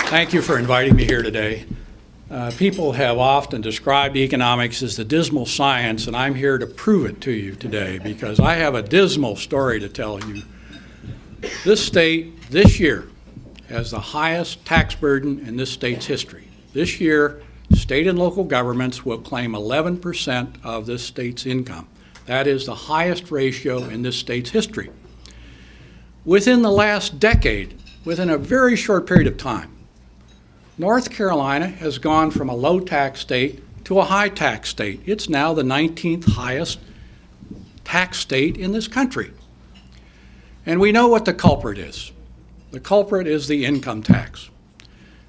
Thank you for inviting me here today. People have often described economics as the dismal science, and I'm here to prove it to you today because I have a dismal story to tell you. This state, this year, has the highest tax burden in this state's history. This year, state and local governments will claim 11% of this state's income. That is the highest ratio in this state's history. Within the last decade, within a very short period of time, North Carolina has gone from a low tax state to a high tax state. It's now the 19th highest tax state in this country. And we know what the culprit is. The culprit is the income tax.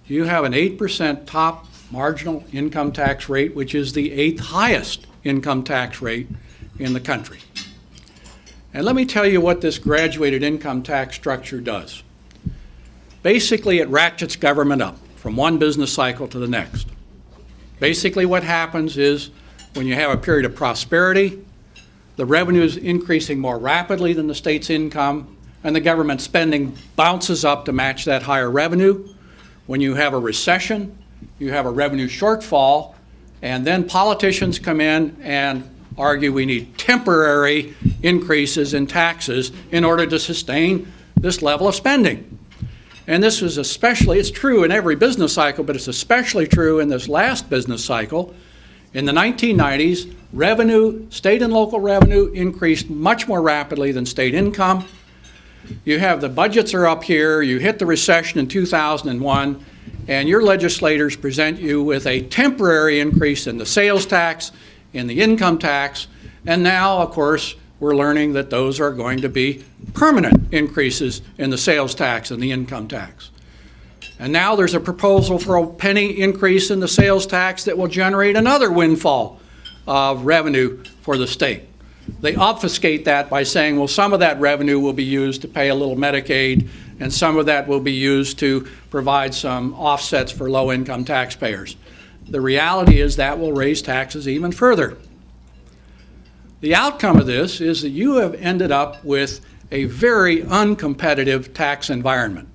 You have an 8% top marginal income tax rate, which is the 8th highest income tax rate in the country. And let me tell you what this graduated income tax structure does. Basically, it ratchets government up from one business cycle to the next. Basically, what happens is when you have a period of prosperity, the revenue is increasing more rapidly than the state's income, and the government spending bounces up to match that higher revenue. When you have a recession, you have a revenue shortfall, and then politicians come in and argue we need temporary increases in taxes in order to sustain this level of spending. And this is especially, it's true in every business cycle, but it's especially true in this last business cycle. In the 1990s, revenue, state and local revenue increased much more rapidly than state income. You have the budgets are up here, you hit the recession in 2001, and your legislators present you with a temporary increase in the sales tax, in the income tax, and now, of course, we're learning that those are going to be permanent increases in the sales tax and the income tax. And now there's a proposal for a penny increase in the sales tax that will generate another windfall of revenue for the state. They obfuscate that by saying, well, some of that revenue will be used to pay a little Medicaid, and some of that will be used to provide some offsets for low-income taxpayers. The reality is that will raise taxes even further. The outcome of this is that you have ended up with a very uncompetitive tax environment.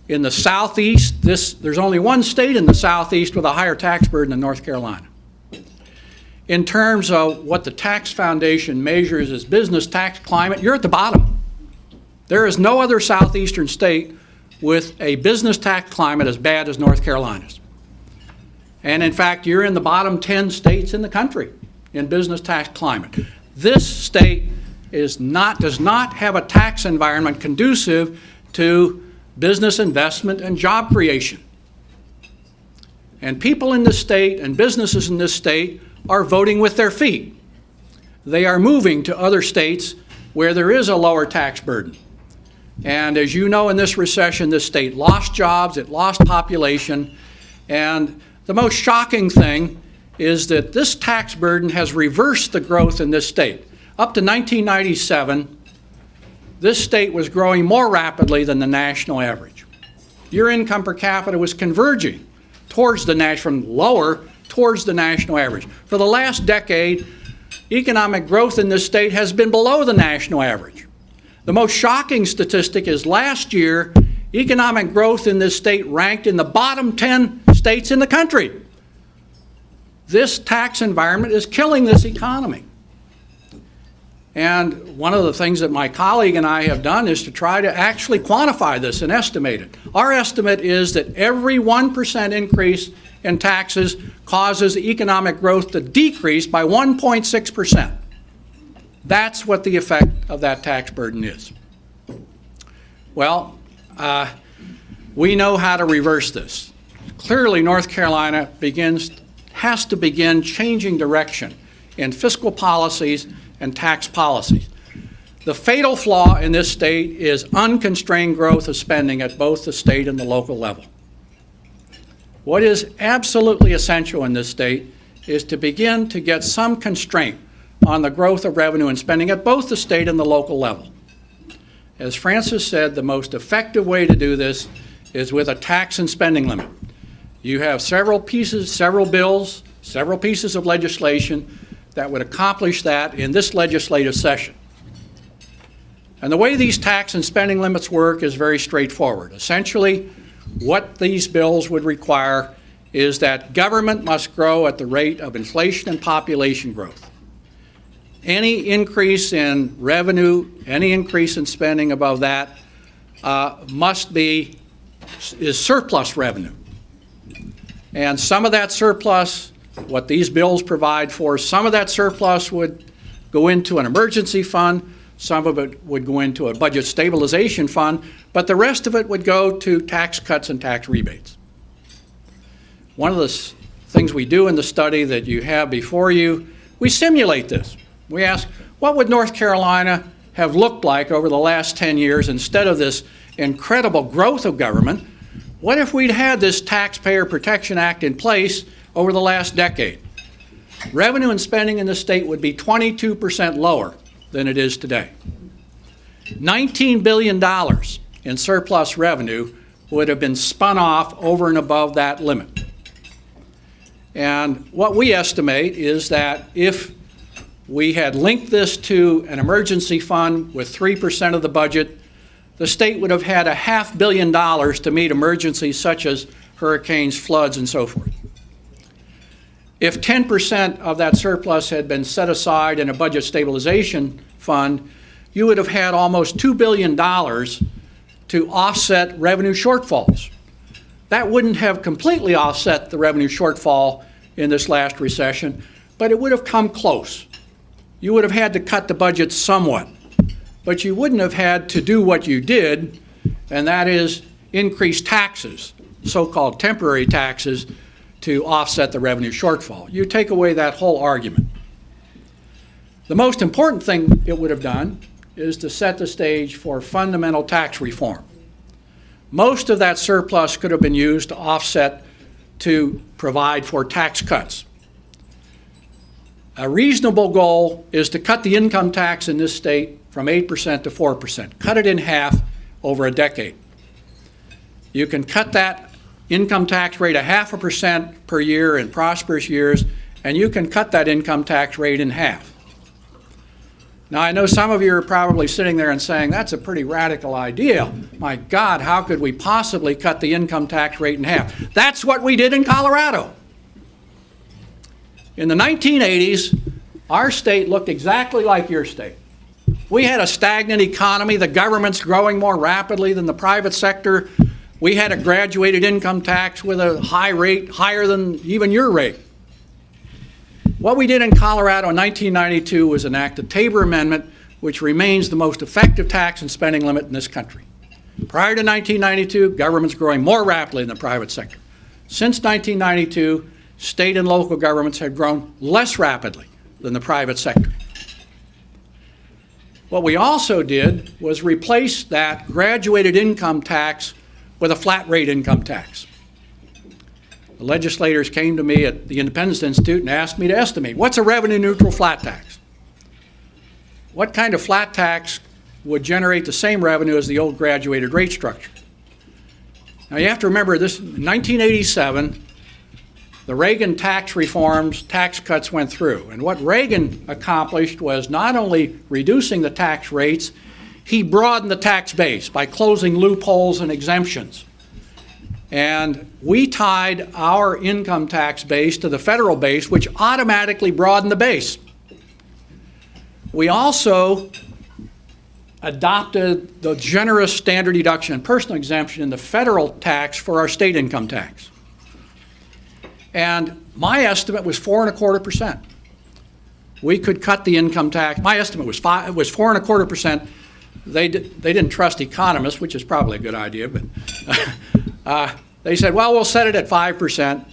In the Southeast, there's only one state in the Southeast with a higher tax burden than North Carolina. In terms of what the Tax Foundation measures as business tax climate, you're at the bottom. There is no other Southeastern state with a business tax climate as bad as North Carolina's. And in fact, you're in the bottom 10 states in the country in business tax climate. This state does not have a tax environment conducive to business investment and job creation. And people in this state and businesses in this state are voting with their feet. They are moving to other states where there is a lower tax burden. And as you know, in this recession, this state lost jobs, it lost population, and the most shocking thing is that this tax burden has reversed the growth in this state. Up to 1997, this state was growing more rapidly than the national average. Your income per capita was converging towards from lower towards the national average. For the last decade, economic growth in this state has been below the national average. The most shocking statistic is last year, economic growth in this state ranked in the bottom 10 states in the country. This tax environment is killing this economy. And one of the things that my colleague and I have done is to try to actually quantify this and estimate it. Our estimate is that every 1% increase in taxes causes economic growth to decrease by 1.6%. That's what the effect of that tax burden is. Well, we know how to reverse this. Clearly, North Carolina has to begin changing direction in fiscal policies and tax policies. The fatal flaw in this state is unconstrained growth of spending at both the state and the local level. What is absolutely essential in this state is to begin to get some constraint on the growth of revenue and spending at both the state and the local level. As Francis said, the most effective way to do this is with a tax and spending limit. You have several bills, several pieces of legislation that would accomplish that in this legislative session. And the way these tax and spending limits work is very straightforward. Essentially, what these bills would require is that government must grow at the rate of inflation and population growth. Any increase in revenue, any increase in spending above that is surplus revenue. And some of that surplus, what these bills provide for, some of that surplus would go into an emergency fund, some of it would go into a budget stabilization fund, but the rest of it would go to tax cuts and tax rebates. One of the things we do in the study that you have before you, we simulate this. We ask, what would North Carolina have looked like over the last 10 years instead of this incredible growth of government? What if we'd had this Taxpayer Protection Act in place over the last decade? Revenue and spending in the state would be 22% lower than it is today. $19 billion in surplus revenue would have been spun off over and above that limit. And what we estimate is that if we had linked this to an emergency fund with 3% of the budget, the state would have had $500 million to meet emergencies such as hurricanes, floods, and so forth. If 10% of that surplus had been set aside in a budget stabilization fund, you would have had almost $2 billion to offset revenue shortfalls. That wouldn't have completely offset the revenue shortfall in this last recession, but it would have come close. You would have had to cut the budget somewhat, but you wouldn't have had to do what you did, and that is increase taxes, so-called temporary taxes, to offset the revenue shortfall. You take away that whole argument. The most important thing it would have done is to set the stage for fundamental tax reform. Most of that surplus could have been used to offset, to provide for tax cuts. A reasonable goal is to cut the income tax in this state from 8% to 4%. Cut it in half over a decade. You can cut that income tax rate 0.5% per year in prosperous years, and you can cut that income tax rate in half. Now, I know some of you are probably sitting there and saying, that's a pretty radical idea. My God, how could we possibly cut the income tax rate in half? That's what we did in Colorado. In the 1980s, our state looked exactly like your state. We had a stagnant economy. The government's growing more rapidly than the private sector. We had a graduated income tax with a high rate, higher than even your rate. What we did in Colorado in 1992 was enact the Tabor Amendment, which remains the most effective tax and spending limit in this country. Prior to 1992, government's growing more rapidly than the private sector. Since 1992, state and local governments have grown less rapidly than the private sector. What we also did was replace that graduated income tax with a flat rate income tax. The legislators came to me at the Independence Institute and asked me to estimate, what's a revenue neutral flat tax? What kind of flat tax would generate the same revenue as the old graduated rate structure? Now you have to remember this, in 1987, the Reagan tax reforms, tax cuts went through. And what Reagan accomplished was not only reducing the tax rates, he broadened the tax base by closing loopholes and exemptions. And we tied our income tax base to the federal base, which automatically broadened the base. We also adopted the generous standard deduction and personal exemption in the federal tax for our state income tax. And my estimate was 4.25%. We could cut the income tax. My estimate was 4.25%. They didn't trust economists, which is probably a good idea, but they said, well, we'll set it at 5%,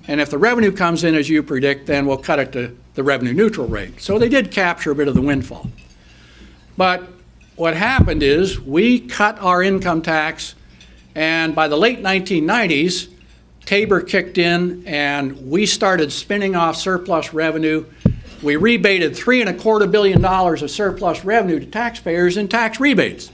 and if the revenue comes in as you predict, then we'll cut it to the revenue neutral rate. So they did capture a bit of the windfall. But what happened is we cut our income tax, and by the late 1990s, Tabor kicked in and we started spinning off surplus revenue. We rebated $3.25 billion of surplus revenue to taxpayers in tax rebates.